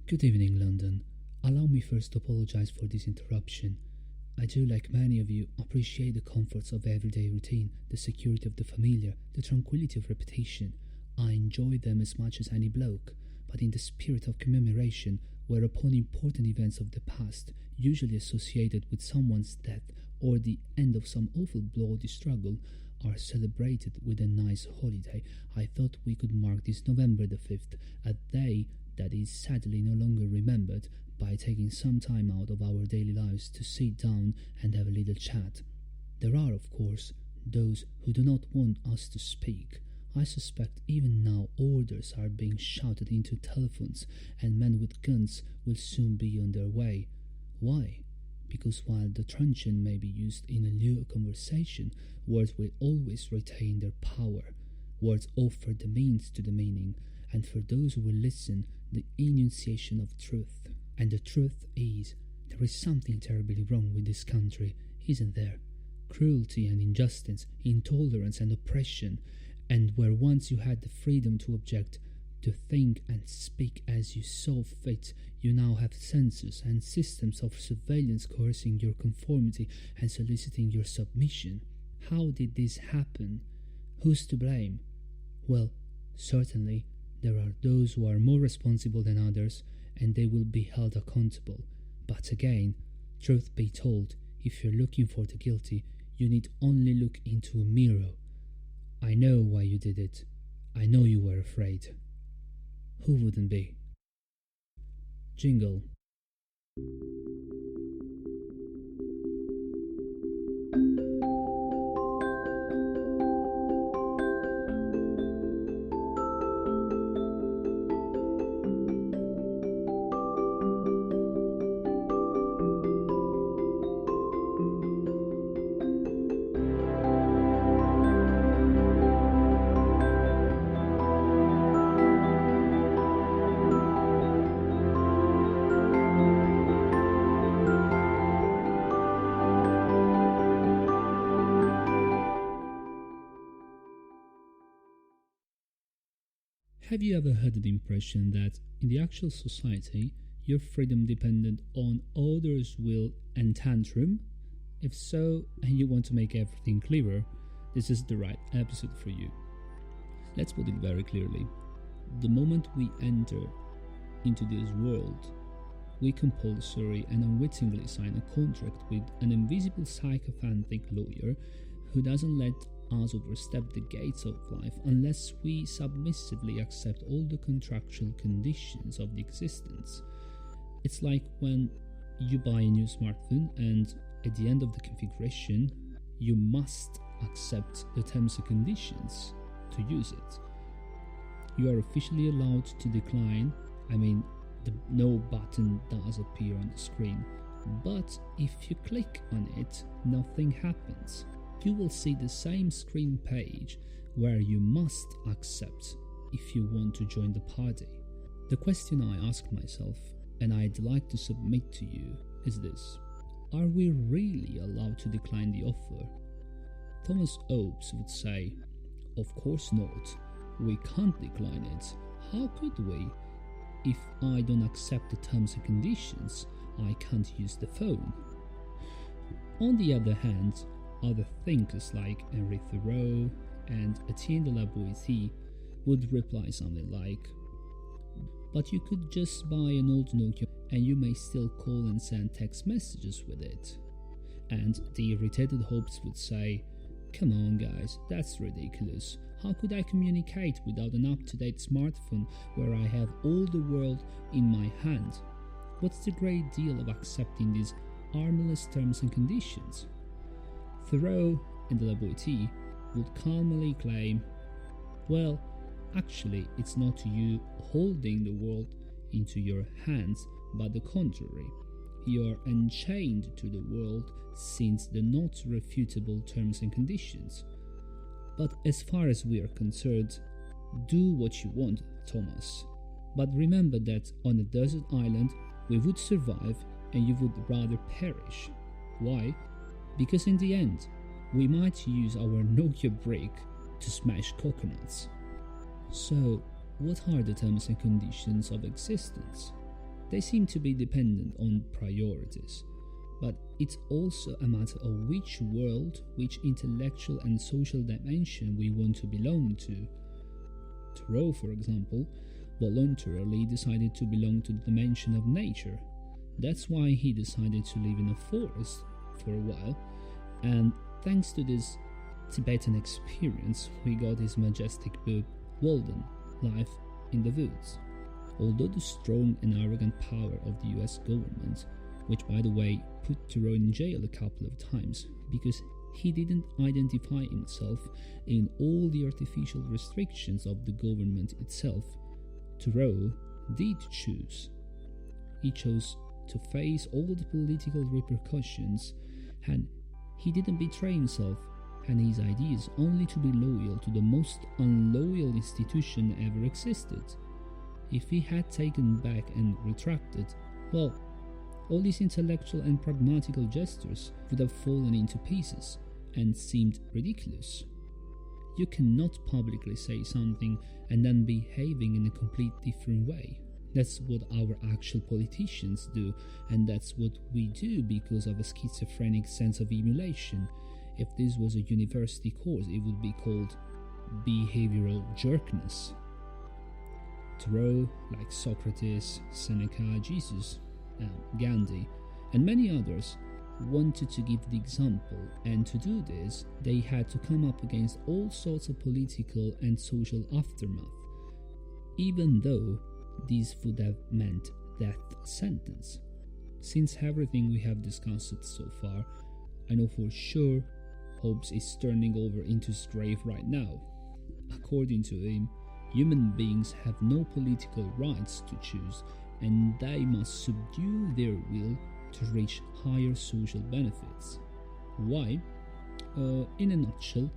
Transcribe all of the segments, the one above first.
Good evening, London. Allow me first to apologize for this interruption. I do, like many of you, appreciate the comforts of everyday routine, the security of the familiar, the tranquility of repetition. I enjoy them as much as any bloke, but in the spirit of commemoration, whereupon important events of the past, usually associated with someone's death or the end of some awful bloody struggle, are celebrated with a nice holiday, I thought we could mark this November the 5th, a day that is sadly no longer remembered, by taking some time out of our daily lives to sit down and have a little chat. There are, of course, those who do not want us to speak. I suspect even now orders are being shouted into telephones, and men with guns will soon be on their way. Why? Because while the truncheon may be used in a lure conversation, words will always retain their power. Words offer the means to the meaning, and for those who will listen, the enunciation of truth. And the truth is, there is something terribly wrong with this country, isn't there? Cruelty and injustice, intolerance and oppression, and where once you had the freedom to object, to think and speak as you saw fit, you now have censors and systems of surveillance coercing your conformity and soliciting your submission. How did this happen? Who's to blame? Well, certainly, there are those who are more responsible than others, and they will be held accountable. But again, truth be told, if you're looking for the guilty, you need only look into a mirror. I know why you did it. I know you were afraid. Who wouldn't be? Jingle. Have you ever had the impression that in the actual society, your freedom depended on others' will and tantrum? If so, and you want to make everything clearer, this is the right episode for you. Let's put it very clearly. The moment we enter into this world, we compulsory and unwittingly sign a contract with an invisible sycophantic lawyer who doesn't let us overstep the gates of life unless we submissively accept all the contractual conditions of the existence. It's like when you buy a new smartphone and at the end of the configuration, you must accept the terms and conditions to use it. You are officially allowed to decline. The no button does appear on the screen, but if you click on it, nothing happens. You will see the same screen page where you must accept if you want to join the party. The question I ask myself, and I'd like to submit to you, is this: are we really allowed to decline the offer? Thomas Hobbes would say, of course not. We can't decline it. How could we? If I don't accept the terms and conditions, I can't use the phone. On the other hand, other thinkers like Vendetta-Thoreau and Etienne de la Boétie would reply something like, but you could just buy an old Nokia and you may still call and send text messages with it. And the irritated Hobbes would say, come on guys, that's ridiculous. How could I communicate without an up-to-date smartphone where I have all the world in my hand? What's the great deal of accepting these harmless terms and conditions? Thoreau and de la Boétie would calmly claim, well, actually it's not you holding the world into your hands, but the contrary. You are unchained to the world since the not refutable terms and conditions. But as far as we are concerned, do what you want, Thomas. But remember that on a desert island we would survive and you would rather perish. Why? Because in the end, we might use our Nokia brick to smash coconuts. So, what are the terms and conditions of existence? They seem to be dependent on priorities, but it's also a matter of which world, which intellectual and social dimension we want to belong to. Thoreau, for example, voluntarily decided to belong to the dimension of nature. That's why he decided to live in a forest for a while, and thanks to this Tibetan experience, we got his majestic book, Walden, Life in the Woods. Although the strong and arrogant power of the US government, which by the way put Thoreau in jail a couple of times because he didn't identify himself in all the artificial restrictions of the government itself, Thoreau did choose. He chose to face all the political repercussions, and he didn't betray himself and his ideas only to be loyal to the most unloyal institution ever existed. If he had taken back and retracted, well, all these intellectual and pragmatical gestures would have fallen into pieces and seemed ridiculous. You cannot publicly say something and then behaving in a complete different way. That's what our actual politicians do, and that's what we do because of a schizophrenic sense of emulation. If this was a university course, it would be called behavioral jerkness. Thoreau, like Socrates, Seneca, Jesus, Gandhi, and many others, wanted to give the example, and to do this, they had to come up against all sorts of political and social aftermath, even though these would have meant death sentence. Since everything we have discussed so far, I know for sure Hobbes is turning over into his grave right now. According to him, human beings have no political rights to choose, and they must subdue their will to reach higher social benefits. Why? In a nutshell,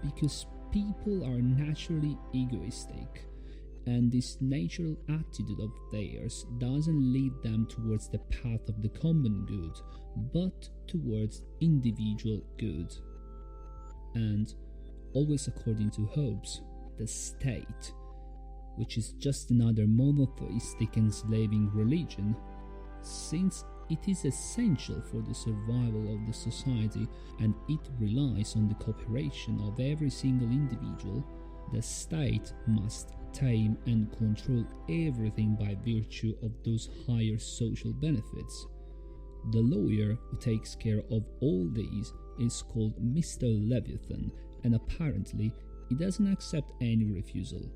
because people are naturally egoistic, and this natural attitude of theirs doesn't lead them towards the path of the common good, but towards individual good. And, always according to Hobbes, the state, which is just another monotheistic enslaving religion, since it is essential for the survival of the society and it relies on the cooperation of every single individual, the state must tame and control everything by virtue of those higher social benefits. The lawyer who takes care of all these is called Mr. Leviathan, and apparently he doesn't accept any refusal.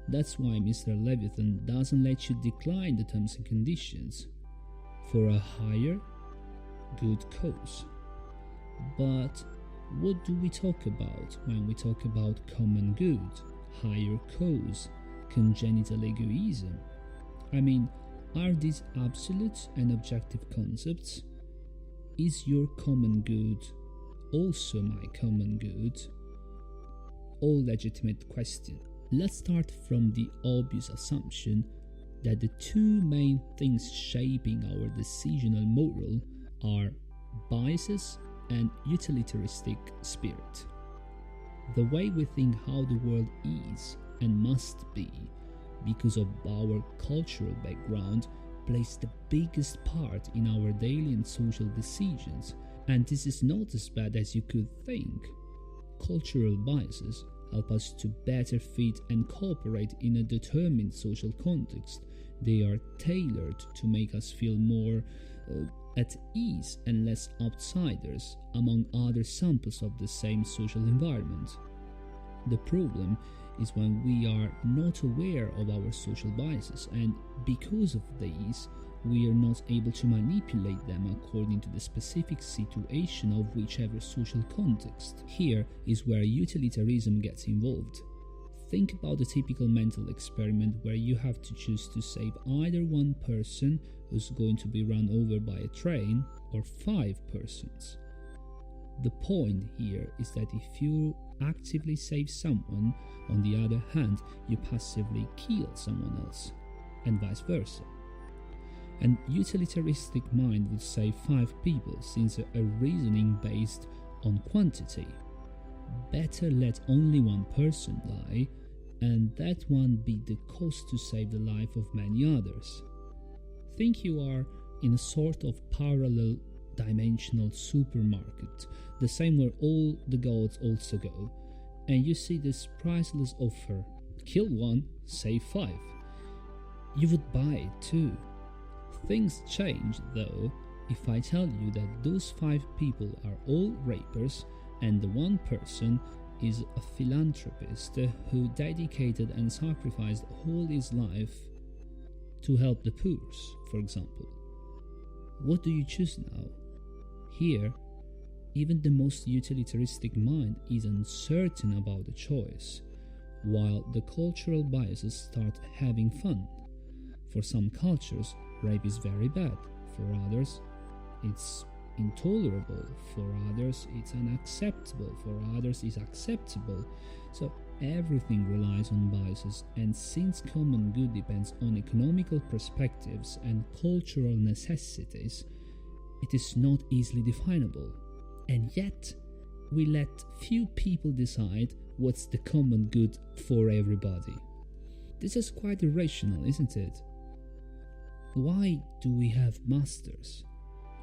That's why Mr. Leviathan doesn't let you decline the terms and conditions for a higher good cause. But what do we talk about when we talk about common good, higher cause, congenital egoism? I mean, are these absolute and objective concepts? Is your common good also my common good? All legitimate question. Let's start from the obvious assumption that the two main things shaping our decisional moral are biases and utilitaristic spirit. The way we think how the world is and must be, because of our cultural background, plays the biggest part in our daily and social decisions, and this is not as bad as you could think. Cultural biases help us to better fit and cooperate in a determined social context. They are tailored to make us feel more at ease and less outsiders among other samples of the same social environment. The problem is when we are not aware of our social biases, and because of these, we are not able to manipulate them according to the specific situation of whichever social context. Here is where utilitarianism gets involved. Think about a typical mental experiment where you have to choose to save either one person who's going to be run over by a train or 5 persons. The point here is that if you actively save someone, on the other hand, you passively kill someone else, and vice versa. An utilitaristic mind would save 5 people, since a reasoning based on quantity. Better let only one person die, and that one be the cost to save the life of many others. Think you are in a sort of parallel dimensional supermarket, the same where all the gods also go, and you see this priceless offer: kill one, save five. You would buy it too. Things change though if I tell you that those 5 people are all rapers and the one person is a philanthropist who dedicated and sacrificed all his life to help the poor, for example. What do you choose now? Here, even the most utilitaristic mind is uncertain about the choice, while the cultural biases start having fun. For some cultures, rape is very bad. For others, it's intolerable. For others, it's unacceptable. For others, it's acceptable. So everything relies on biases, and since common good depends on economical perspectives and cultural necessities, it is not easily definable. And yet, we let few people decide what's the common good for everybody. This is quite irrational, isn't it? Why do we have masters?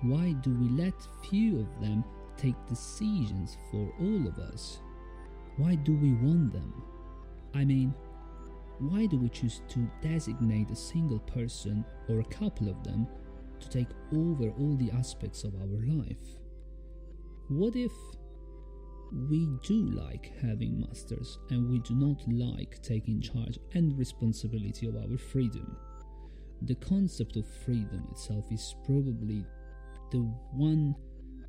Why do we let few of them take decisions for all of us? Why do we want them? I mean, why do we choose to designate a single person or a couple of them to take over all the aspects of our life? What if we do like having masters and we do not like taking charge and responsibility of our freedom? The concept of freedom itself is probably the one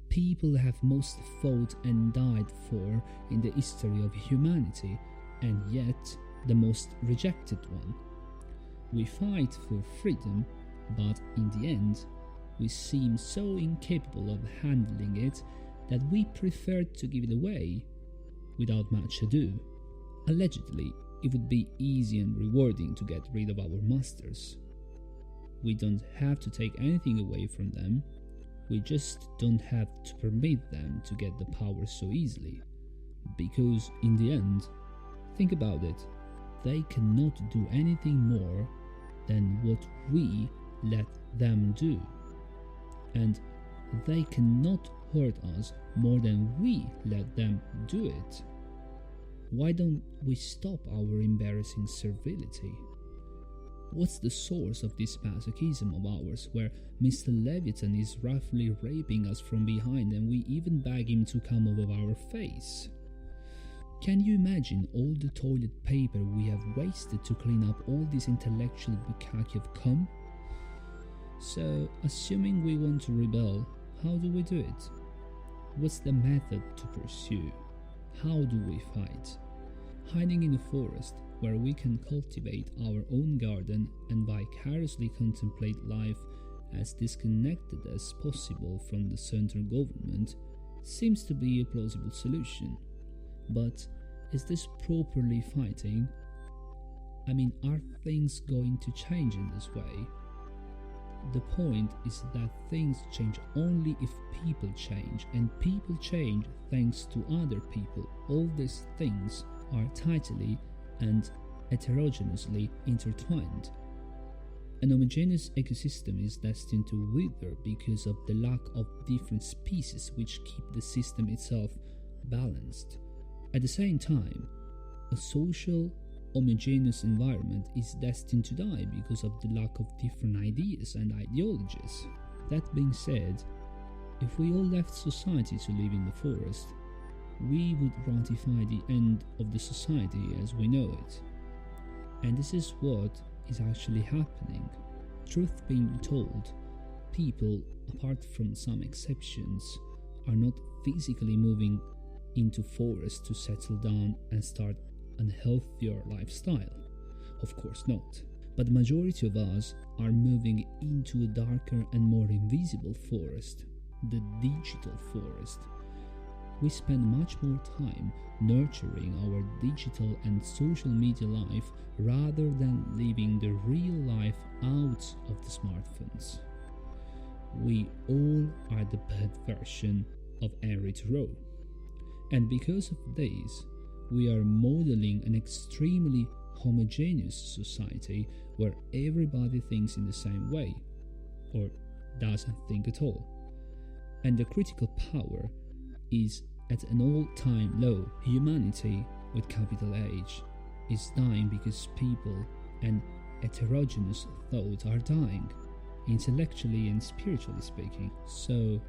people have most fought and died for in the history of humanity, and yet the most rejected one. We fight for freedom, but in the end, we seem so incapable of handling it that we prefer to give it away without much ado. Allegedly, it would be easy and rewarding to get rid of our masters. We don't have to take anything away from them, we just don't have to permit them to get the power so easily. Because in the end, think about it, they cannot do anything more than what we let them do. And they cannot hurt us more than we let them do it. Why don't we stop our embarrassing servility? What's the source of this masochism of ours, where Mr. Leviathan is roughly raping us from behind and we even beg him to come over our face? Can you imagine all the toilet paper we have wasted to clean up all this intellectual bukkake of cum? So, assuming we want to rebel, how do we do it? What's the method to pursue? How do we fight? Hiding in a forest where we can cultivate our own garden and vicariously contemplate life as disconnected as possible from the central government seems to be a plausible solution. But is this properly fighting? I mean, are things going to change in this way? The point is that things change only if people change, and people change thanks to other people. All these things are tightly and heterogeneously intertwined. An homogeneous ecosystem is destined to wither because of the lack of different species which keep the system itself balanced. At the same time, a social, homogeneous environment is destined to die because of the lack of different ideas and ideologies. That being said, if we all left society to live in the forest, we would ratify the end of the society as we know it. And this is what is actually happening. Truth being told, people, apart from some exceptions, are not physically moving into forests to settle down and start a healthier lifestyle. Of course not. But the majority of us are moving into a darker and more invisible forest, the digital forest. We spend much more time nurturing our digital and social media life rather than living the real life out of the smartphones. We all are the bad version of Vendetta-Thoreau. And because of this, we are modeling an extremely homogeneous society where everybody thinks in the same way. or doesn't think at all. And the critical power is at an all-time low. Humanity, with capital H, is dying because people and heterogeneous thought are dying, intellectually and spiritually speaking. So,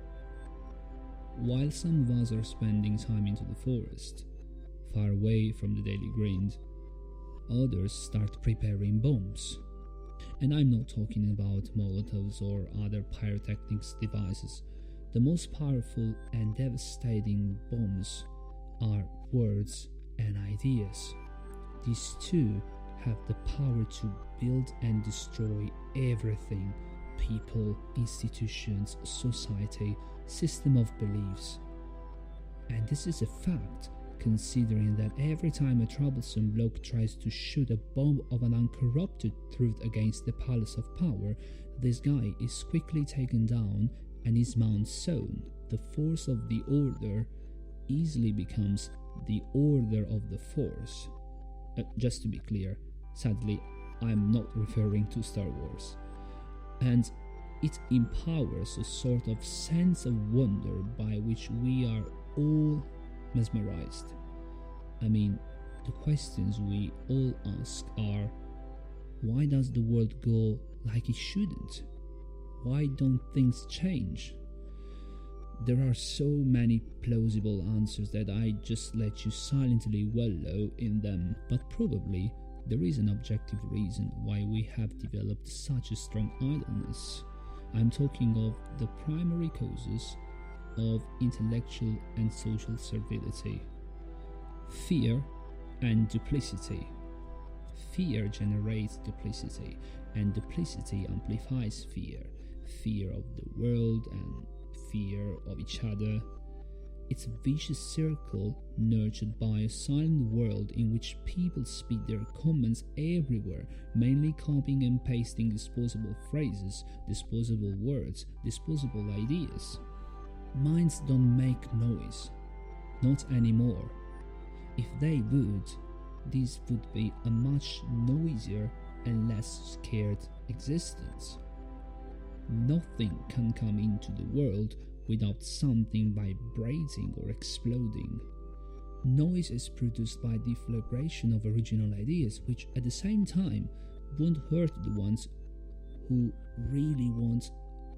while some of us are spending time into the forest, far away from the daily grind, others start preparing bombs. And I'm not talking about Molotovs or other pyrotechnics devices. The most powerful and devastating bombs are words and ideas. These two have the power to build and destroy everything: people, institutions, society, system of beliefs. And this is a fact, considering that every time a troublesome bloke tries to shoot a bomb of an uncorrupted truth against the palace of power, this guy is quickly taken down and his mount sown. The force of the order easily becomes the order of the force. Just to be clear, sadly, I'm not referring to Star Wars. And it empowers a sort of sense of wonder by which we are all mesmerized. I mean, the questions we all ask are: why does the world go like it shouldn't? Why don't things change? There are so many plausible answers that I just let you silently wallow in them, but probably there is an objective reason why we have developed such a strong idleness. I'm talking of the primary causes of intellectual and social servility: fear and duplicity. Fear generates duplicity, and duplicity amplifies fear. Fear of the world and fear of each other. It's a vicious circle nurtured by a silent world in which people speak their comments everywhere, mainly copying and pasting disposable phrases, disposable words, disposable ideas. Minds don't make noise. Not anymore. If they would, this would be a much noisier and less scared existence. Nothing can come into the world without something vibrating or exploding. Noise is produced by the deflagration of original ideas, which at the same time won't hurt the ones who really want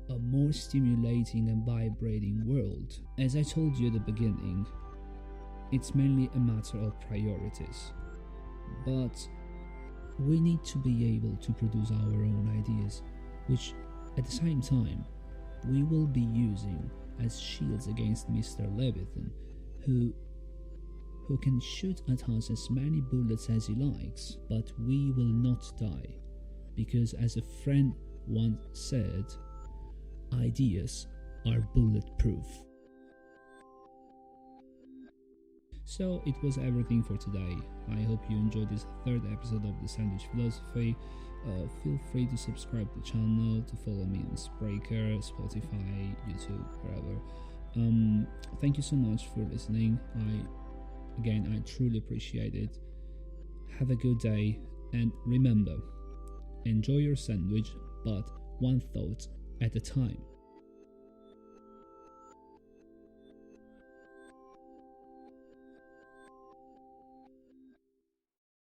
a more stimulating and vibrating world. As I told you at the beginning, it's mainly a matter of priorities. But we need to be able to produce our own ideas, which at the same time we will be using as shields against Mr. Leviathan, who can shoot at us as many bullets as he likes, but we will not die, because as a friend once said, ideas are bulletproof. So it was everything for today. I hope you enjoyed this third episode of the Sandwich Philosophy. Feel free to subscribe to the channel, to follow me on Spreaker, Spotify, YouTube, wherever. Thank you so much for listening. I truly appreciate it. Have a good day, and remember, enjoy your sandwich, but one thought at a time.